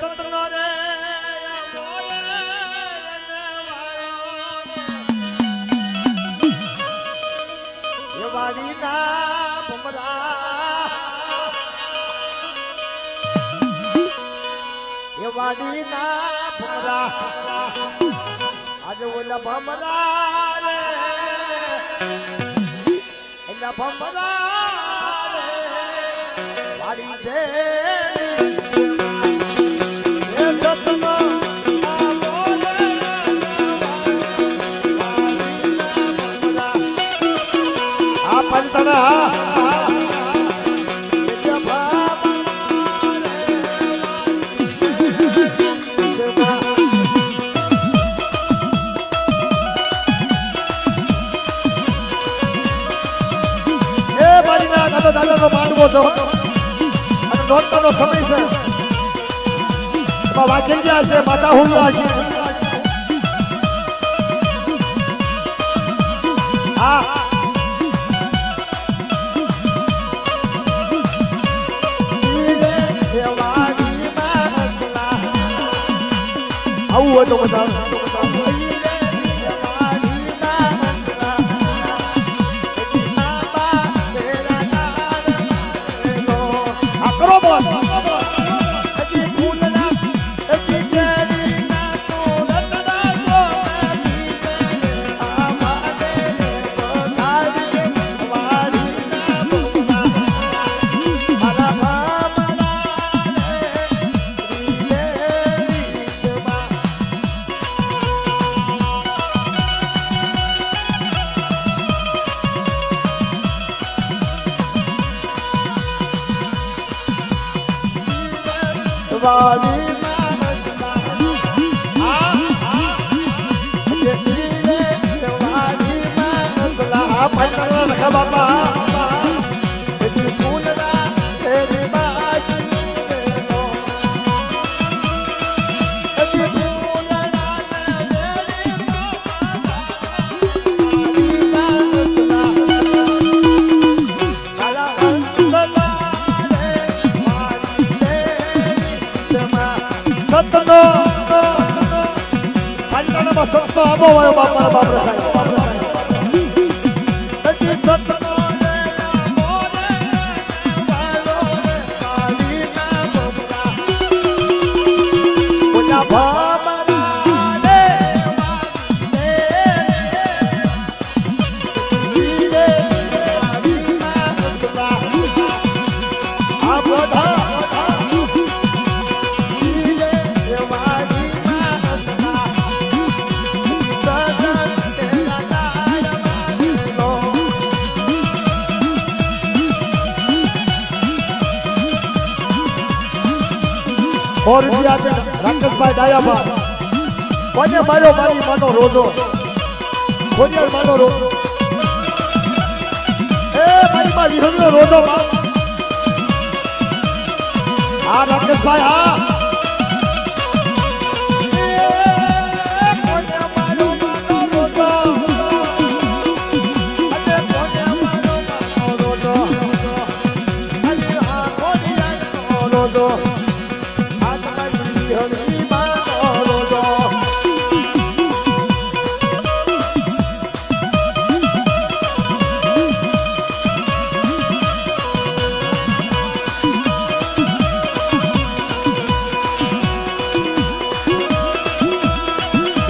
સતનો રે વાડી ના ભમરા એ વાડી ના ભમરા આજે ઓલા ભમરા રે એલા ભમરા રે વાડી છે એ સતનો પંતના દાદાનો માંડવો છો અને નોરતાનો સમય છે એમાં વાંચી ગયા છે માતા હુમલા છે હા આવું હોય તો બધા વાડી સતનો આબો વાયો બાપા બાપ રખાય और राकेशभाई डायाभा कोने मार्यो मारी मानो रोजो खोनियार मानो रोजो ए मारी मारी विहरियो रोजो हाँ राकेशभाई हाँ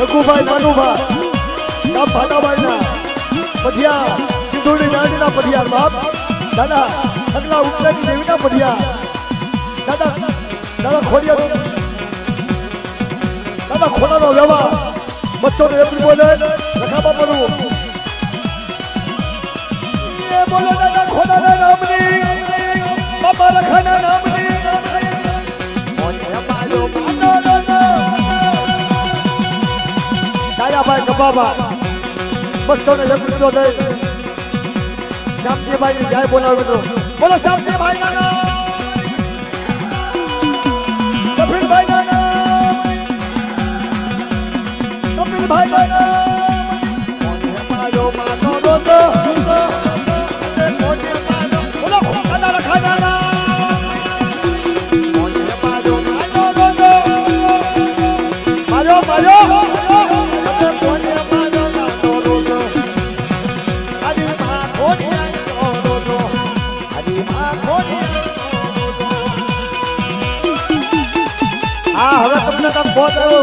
રઘુભાઈ માનુભાઈ ગામ ભાટાભાઈ ના પઢિયા સિંધુડી નાડીના પઢિયાર બાપ દાદા સગલા ઉપરાની દેવીના પઢિયા દાદા દાદા ખોડિયા દાદા ખોડાનો વ્યવહાર બચ્ચો ને એપ્રિલ બોલે રખા બાપાનું એ બોલો દાદા ખોડાના નામની બાપા રખાના નામની ભાઈ કબાબા બસો ને જગતો દઈ શ્યામજીભાઈ ની જાય બોલાવ્યો બોલો શ્યામજીભાઈ ના કપિલભાઈ ના કપિલભાઈ ના મારો માનો દો બોલો ખાના રખાના बहुत આવ્યો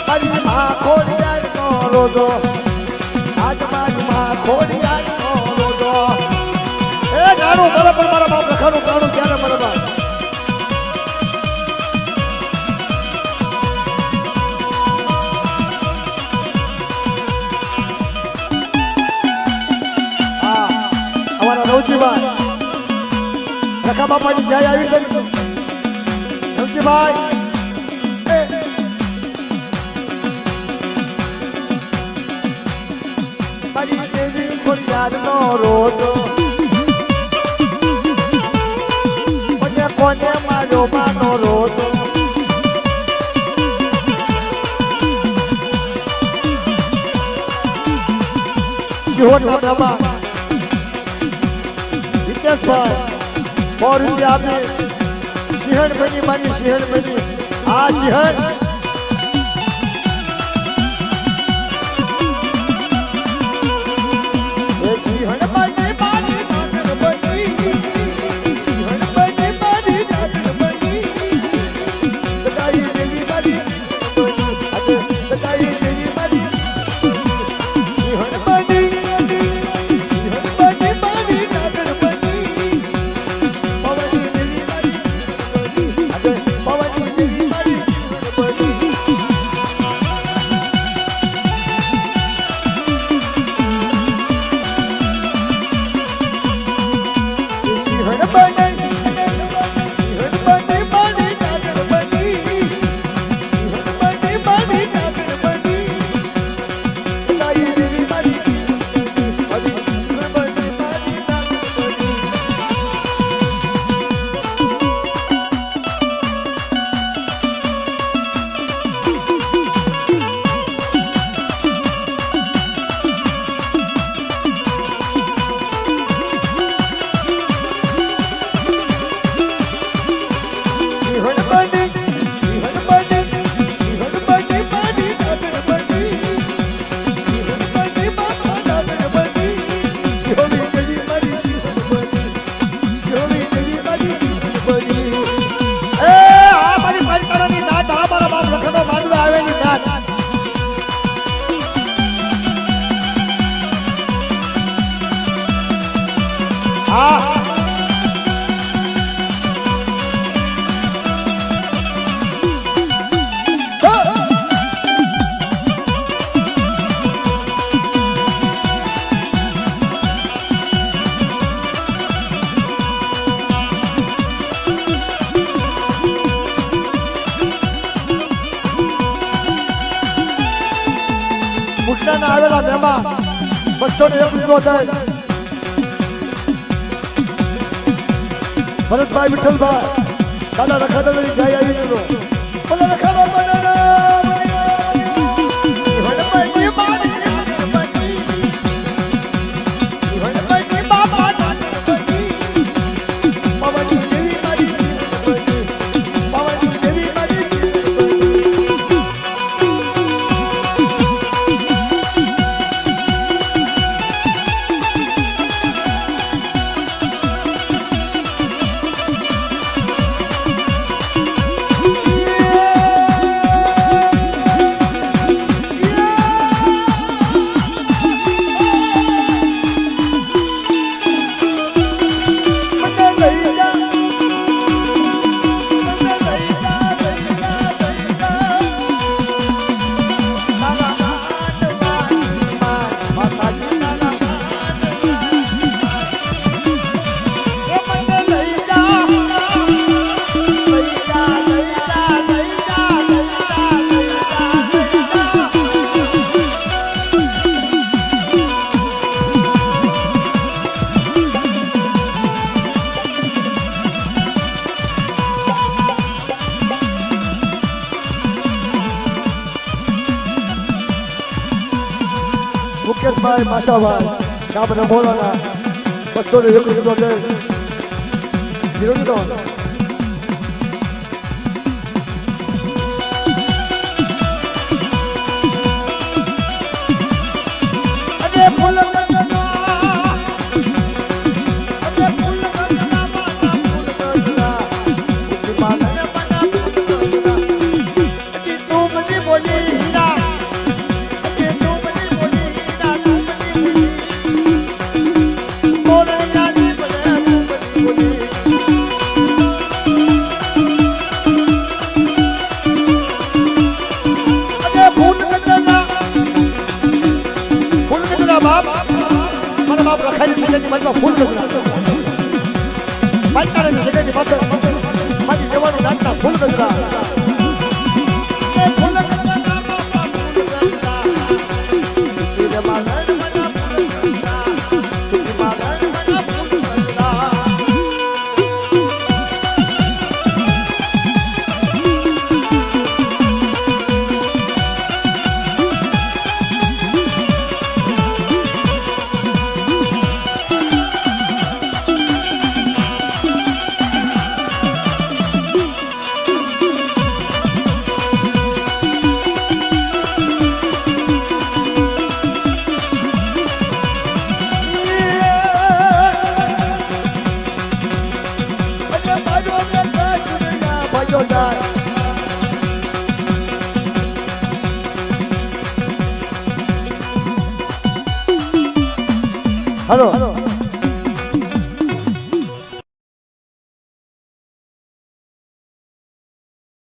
મારી માં ખોડિયાર નો રોજો આજ મારી માં ખોડિયાર નો રોજો એ નાનું બરાબર મારા બાપ લખાનું કાણું ક્યારે બરાબર રવજીભાઈ રખા બાપાની જય આવી છે રવજીભાઈ મારી દેવી ખોડિયાર નો રોજો મને કોને માર્યો માનો રોજો સિહોરના બાબા और रुपया आपने सिंहण बनी मानी सिंहण बनी आ सिंहण सिंहण बनी मानी नागर बनी सिंहण बनी मानी नागर बनी बताइए देवी मानी बताइए देवी मानी सिंहण बनी सिंहण बनी मानी नागर बनी આવેલા મહેમાન 201 રૂપિયો થાય ભરતભાઈ વિઠ્ઠલભાઈ દાદા રખાદાની જય આવી ગયો બોલો રખાદા બનાના મુકેશભાઈ માતાભાઈ ગામના મોલાના 201 રૂપિયા દે જીરો જગતની બાજુમાં ફૂલ ગજરા પાલતારાની જગતની માથે મારી દેવાનું નાટના ફૂલ ગજરા એ ફૂલ ગજરા બાપા ફૂલ ગજરા તીરે મારણ મના ફૂલ ગજરા તીરે મારણ મના ફૂલ ગજરા Hello.